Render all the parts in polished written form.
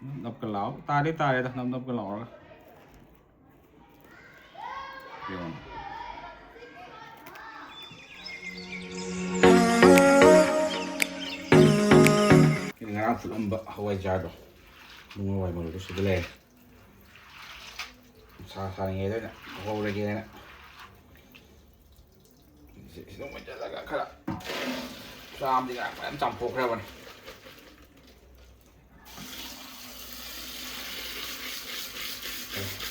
nấp cái lão ta đấy nấp nấp cái lão đó kiểu cái ngarang phụ âm bợ hawai jar đó đúng rồi mà lúc xưa lên sa nghe đấy nè hô ra kia nè không phải là cái khác làm gì cả em chăm phục ra vậy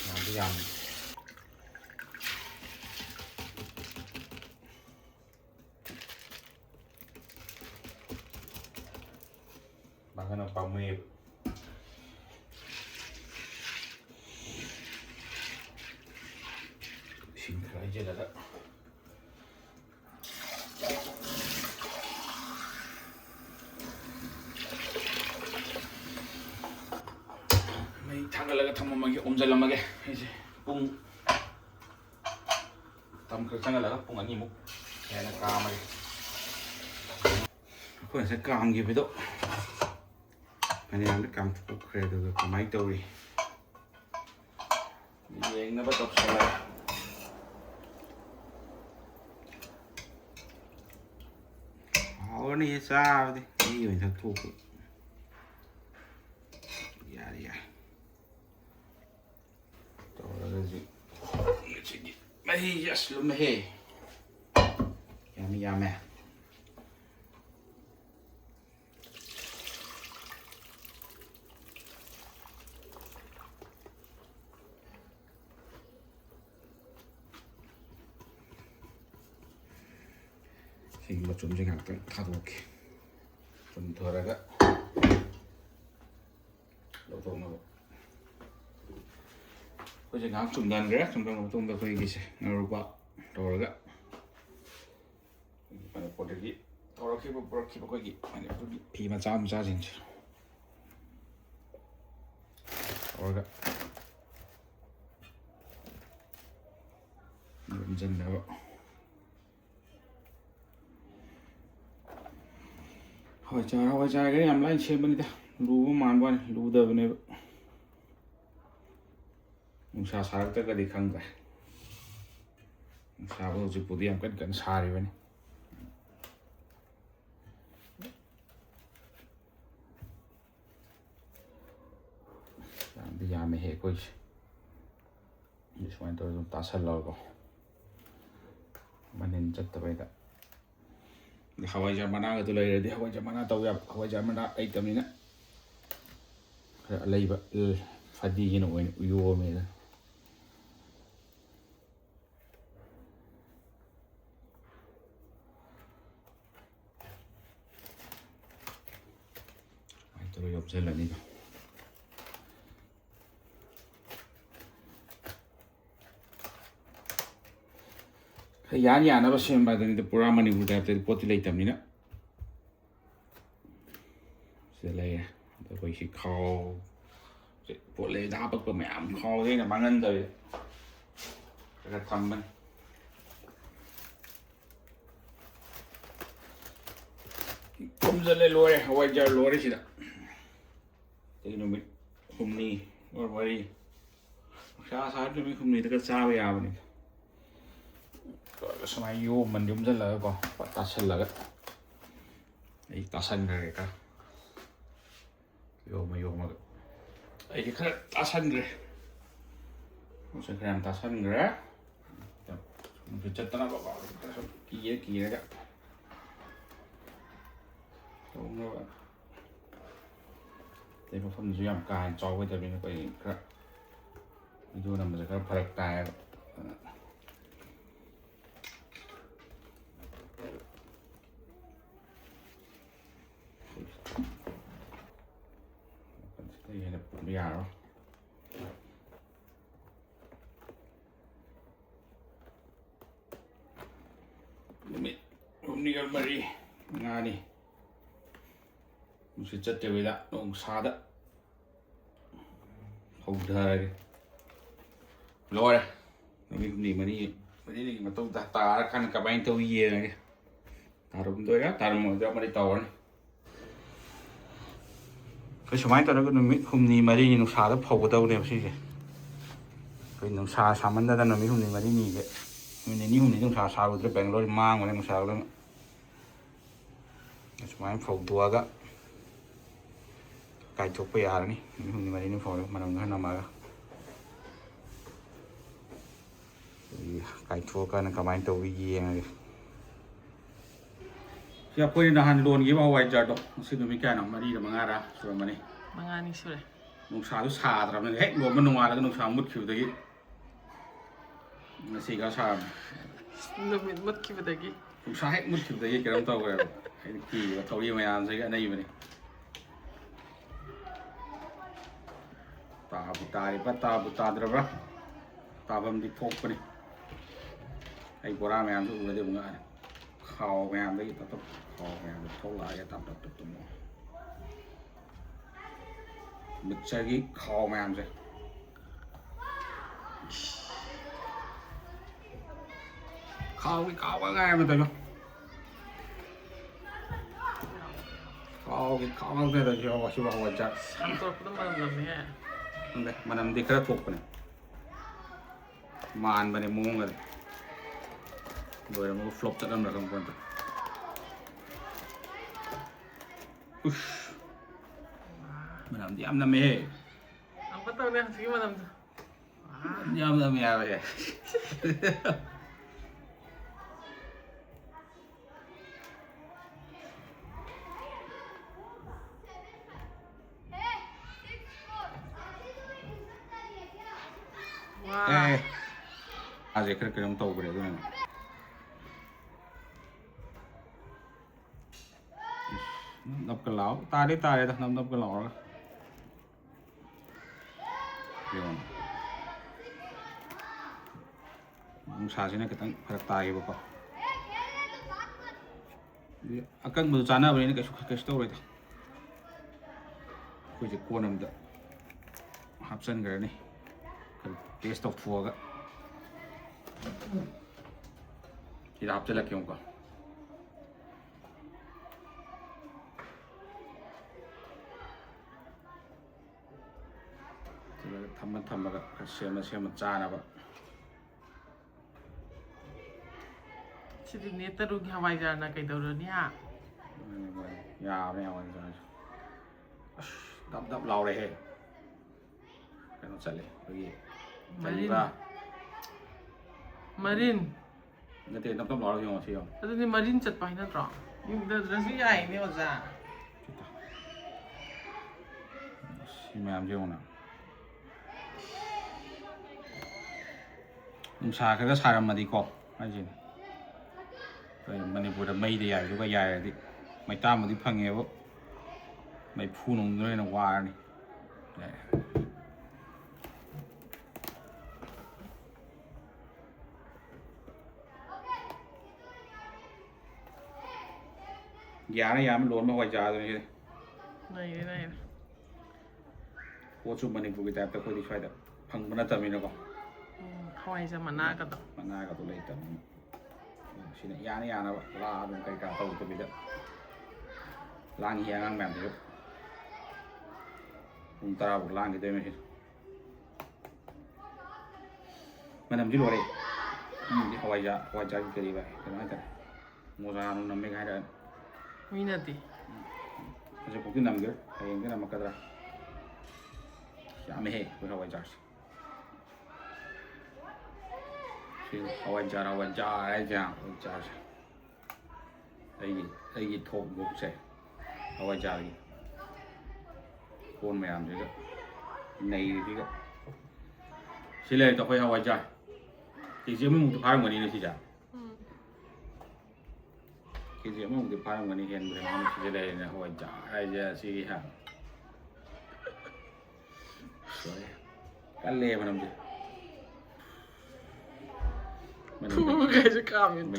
làm cái dòng bằng cái nó bao mềm xin khởi chưa là đó mấy thằng cái là cái thằng mà cái ôm dây làm cái 이제 뿡 tầm cái thằng là 뿡 아니 뭐 걔는 까마이 그건 색 까만 게 비도 그냥 깜 그래도 그 마이 떠리 이제 nó bắt đầu sờ lại áo này sao đi đi mình thật thuộc dạ dạ đó là gì mày yes luôn mày ya mẹ 이거 좀 전에 아까 가져올게 좀 덜어가 너도 먹어 bây giờ ngáo chủng gần rác trong trong tung được cái gì nó quá rồi đó mà có được gì thôi khi có cái gì mà nó bị mà ra gì rồi đó dần đó hỏi cha cái làm lại xem bên đây lú màn quan lú đờ bên này सा सारक तक कभी खंग है साबो जो पुदी हम कन सारे बने भी यहाँ में है कुछ जिसमें तो जो तासल लोगों मनें चत्त बैठा हवाई जहाज बना के तो ले रहे थे हवाई जहाज बना तो यार हवाई जहाज बना एक कमी ना अलग फदी ही ना वो यो में tôi học chơi lần đi cái giá nhà nó xem bài thì pura mani cũng đẹp thì bớt lấy tầm đi nữa sẽ lấy tôi phải chỉ kho bớt lấy đá bớt của mẹ ẩm kho thế là mang ăn rồi cái thầm mình không giờ lấy lúa này hoài giờ lúa đấy chị ạ thì nó mới hôm nay or vậy sao sao nó mới hôm nay nó cái sao vậy à mình cái sao này vô mình dùng rất là còn ta sân là đấy ta sân rồi cả vô mà ấy cái khác ta sân rồi mình sẽ làm ta sân rồi á mình chất nó bảo kia đấy đúng rồiแต่พอผมจะยอมการจอก็จะเป็นไปครับดูนะมันจะครับพลักตายนี่เห็นแบบยาวนี่ผมนี่ก็มาดีงานนี่मुझे चट्टे हुए दा नोंग सादा हौधारे लोरे नोंगी money mà tôi ta khăn cả bánh tôi gì này ta đúng tôi đó ta một cho mà đi tàu này ก็สมัยตอนนั้นก็นุ่มหุ่มนีมาดีนุ่งชาแล้วเผากระเต้าเนี่ยสิเป็นนุ่งชาสามันได้แต่นุ่มหุ่มนีมาดีนี่เลยมันนี่หุ่มนีนุ่งชาเราจะแบ่งรถมั่งวันนี้นุ่งชาแล้วสมัยเผาตัวก็ไก่จกไปอะไรนี่หุ่มนีมาดีนี่เผามันเอาเงินนำมาก็ไก่ทัวกันกับมันตัววิ่งเลยsiapa yang nahan loan gitu mau wajar dong, sih demi kan, mari dah mengarah, suruh mana? Mangani sudah. Nungsa tu sah, tapi hek loan menunggu lagi nungsa mut kiu lagi, nasi kau sah. Mut kiu lagi. Nungsa hek mut kiu lagi, kerana tahu ya, ini kiu, tahu dia macam saya kan, ni mana? Tak buta berapa? Tak bam di pok ni, ai boram macam tu udah dia mengarah. เขาแมวได้ตัดเขาแมวเท่าไรก็ตัดตัวหมดมันใช่กี่เขาแมวใช่เขาว่าไงมันตัวเขาว่าไงตัวเชียวว่าชิวว่าจะตัวก็ต้องมาแบบนี้มันทำดีกระทุกปะเนี่ยมันเป็นมุ้งเลยโดยมันฟลอปจากนั้นมาทั้งวันอุ๊ยมันทำดีอันนั้นไม่เอาก็ต้องเนี่ยสิ่งมันทำดีอันนั้นไม่อะไรอาจจะเคยต้องโตไปเลยด้วยนะนับกันแล้วตาได้แต่นับกันแล้วเดี๋ยวมึงชาสินะก็ต้องพักตายอยู่ป่ะอาการมือจานน่ะวันนี้ก็ชุกเกสโต้เลยท่ะคุยจะกวนมันเด้อฮับเซนกันนี่เกสโต้ทัวร์ก็ที่รับจะเลิกยังก่อนทำมาก็เชื่อมันจ้านะปะชีวิตนี้ตะลุงฮาวายจานะกี่ตัวเนี่ยยาวไม่เอาจ้าดับเราเลยเฮ้ยกันต้องใส่เลยเมื่อกี้ใส่ดีป่ะมารินนั่นเองดับเราอยู่ที่อ่ะแล้วนี่มารินจัดไปนั่นหรอยิ่งเดินสิ่งใหญ่ไม่ว่าจ้าชิมามเจ้าหน้านุ่มชาเขาก็ชามาดีกว่าไม่จริงแต่มันในบุตรไม่ได้ใหญ่หรือว่าใหญ่ดิไม่ตามมาที่พังเงี้ยวไม่พูนงด้วยนะว่านี่ยามันล้วนมาไว้จ่าตัวนี้เลยไหนโคชุบมันในบุกิแต่คนที่ช่วยแต่พังมันน่าจะมีนะก่อนฮาวายจะมาหน้ากันต่อมันหน้ากับตัวเล็กแต่ชิ้นยานะวะลาลงไกลกาตัวตัวบิดล้างเหี้ยล้างแบบนี้ผมตาบุกล้างกันได้ไหมพี่มันทำที่รวยที่ฮาวายจะกินดีไปใช่ไหมแต่โมซาโนนำไม่ง่ายเลยมีนาทีจะพวกที่นำเยอะไอ้ยังก็นำมากันละยาไม่ให้คุณฮาวายจ่าฮาวายจ่าไอ้เจ้าจ่าไอ้ทบบุกเสฮาวายจ่าเลยคนไม่ทำใช่ไหมในที่ก็สิเลยต้องไปฮาวายจ่าที่จะไม่มุ่งที่พาร์งวันนี้เลยสิจ้าที่จะไม่มุ่งที่พาร์งวันนี้เห็นเลยมันสิเลยนะฮาวายจ่าไอ้เจ้าสิฮะสวยกันเล่มันทำดิพูดใครจะกล้ามีไม่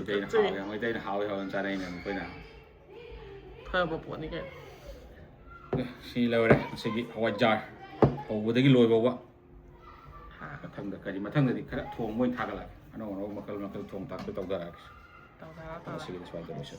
ได้หาวเขาจะได้เนี่ยมันไปหนาเพิ่มมาปวดนี่แกสิเลยสิฮาวายจ่าโอ้โหได้กี่ลอยบอกว่ามาทั้งเด็กกันมาทั้งเด็กขณะทวงมวยทักอะไรอันนั้นเรามาเคยทวงทักไปตกได้ต่อสิ่งที่สบายใจไม่ใช่